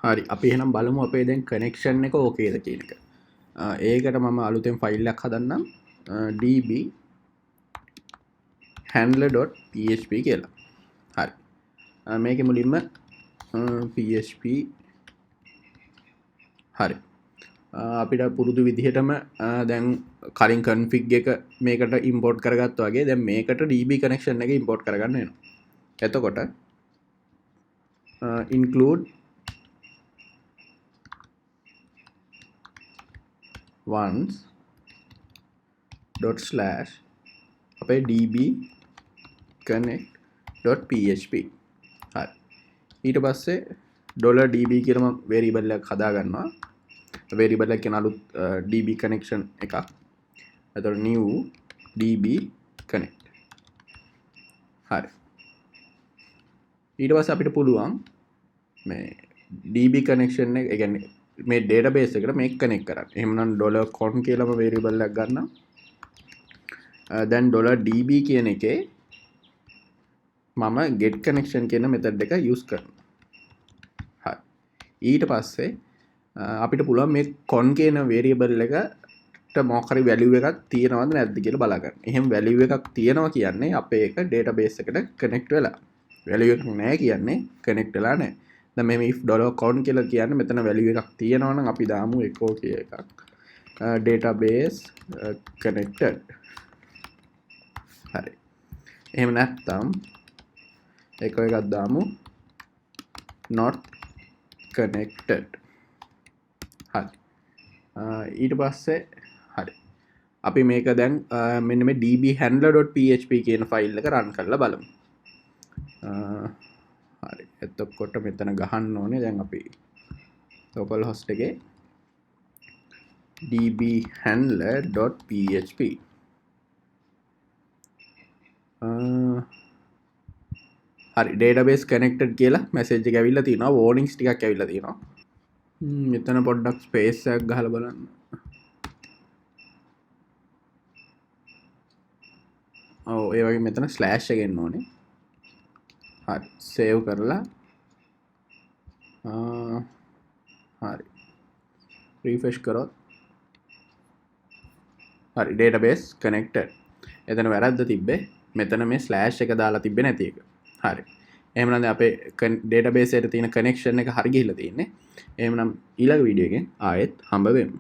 හරි අපි එහෙනම් බලමු අපේ දැන් කනෙක්ෂන් එක ඕකේද කියන එක. ඒකට මම අලුතෙන් ෆයිල් එකක් හදන්නම් dbhandler.php කියලා. හරි. මේකේ මුලින්ම php හරි. අපිට පුරුදු විදිහටම දැන් කලින් config එක මේකට import කරගත්තා වගේ දැන් මේකට db connection එක import කරගන්න වෙනවා. එතකොට include once dot slash අපේ db connect dot php. හරි. ඊට පස්සේ $db කියලා මම variable එකක් හදා ගන්නවා. variable එක කියන අලුත් db connection එකක්. එතකොට new db connect. හරි. ඊට පස්සේ අපිට පුළුවන් මේ db connection එක ඒ කියන්නේ මේ database එකට මේක connect කරන්න. එහෙමනම් $con කියලාම variable එකක් ගන්නවා. දැන් $db කියන එකේ මම get connection කියන method එක use කරනවා. හරි. ඊට පස්සේ අපිට පුළුවන් මේ con කියන variable එකට මොකක් හරි value එකක් තියෙනවද නැද්ද කියලා බලා ගන්න. එහෙනම් value එකක් තියෙනවා කියන්නේ අපේ එක database එකට connect වෙලා. value එකක් නැහැ කියන්නේ connect වෙලා නැහැ. දැන් මේ if $con කියලා කියන්නේ මෙතන value එකක් තියෙනවා නම් අපි දාමු echo කිය එකක්. database connected. හරි. එහෙම නැත්නම් echo එකක් දාමු not connected. හරි. ඊට පස්සේ හරි. අපි මේක දැන් මෙන්න මේ dbhandler.php කියන ෆයිල් එක run කරලා බලමු. හරි. එතකොට මෙතන ගහන්න ඕනේ දැන් අපි localhost එකේ dbhandler.php. හරි database connected කියලා message එක ඇවිල්ලා තියෙනවා. warnings ටිකක් ඇවිල්ලා තියෙනවා. මෙතන පොඩ්ඩක් ස්පේස් එකක් ගහලා බලන්න. ඔව් ඒ වගේ මෙතන ස්ලෑෂ් එක එන්න ඕනේ. හරි සේව් කරලා හරි රිෆ්‍රෙෂ් කරොත් හරි database connected. එතන වැරද්ද තිබ්බේ. මෙතන මේ ස්ලෑෂ් එක දාලා තිබ්බේ නැති එක. හරි. එහෙමනම් දැන් අපේ database එකට තියෙන connection එක හරි ගිහිල්ලා තියෙන්නේ. එහෙමනම් ඊළඟ වීඩියෝ එකෙන් ආයෙත් හම්බ වෙමු.